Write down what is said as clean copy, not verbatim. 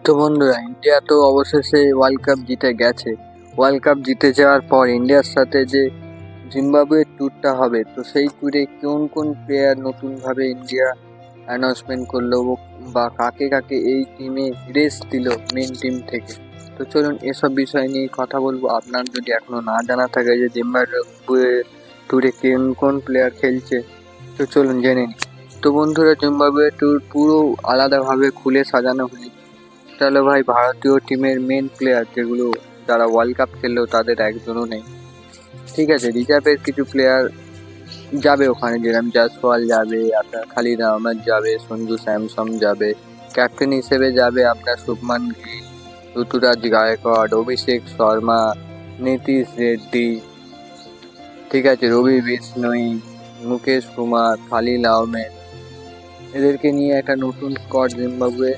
তো বন্ধুরা, ইন্ডিয়া তো অবশেষে ওয়ার্ল্ড কাপ জিতে গেছে। ওয়ার্ল্ড কাপ জিতে যাওয়ার পর ইন্ডিয়ার সাথে যে জিম্বাবুয়ের ট্যুরটা হবে, তো সেই ট্যুরে কোন কোন প্লেয়ার নতুনভাবে ইন্ডিয়া অ্যানাউন্সমেন্ট করলো বা কাকে কাকে এই টিমে রেস্ট দিল মেন টিম থেকে। তো চলুন এসব বিষয় নিয়ে কথা বলবো। আপনার যদি এখনো না জানা থাকে যে জিম্বাবুয়ে ট্যুরে কোন কোন প্লেয়ার খেলছে, তো চলুন জেনে নিই। তো বন্ধুরা, জিম্বাবুয়ে ট্যুর পুরো আলাদাভাবে খুলে সাজানো হয়েছে। তাহলে ভাই, ভারতীয় টিমের মেন প্লেয়ার যেগুলো যারা ওয়ার্ল্ড কাপ খেললেও তাদের একজনও নেই। ঠিক আছে, রিজার্ভের কিছু প্লেয়ার যাবে ওখানে, যেরকম জয়সওয়াল যাবে, আপনার খালিদ আহমেদ যাবে, সঞ্জু স্যামসন যাবে, ক্যাপ্টেন হিসেবে যাবে আপনার শুভমান গিল, ঋতুরাজ গায়কোয়াড়, অভিষেক শর্মা, নীতিশ রেড্ডি, ঠিক আছে, রবি বিষ্ণই, মুকেশ কুমার, খালিল আহমেদ। এদেরকে নিয়ে একটা নতুন স্কোয়াড জিম্বাবুয়ে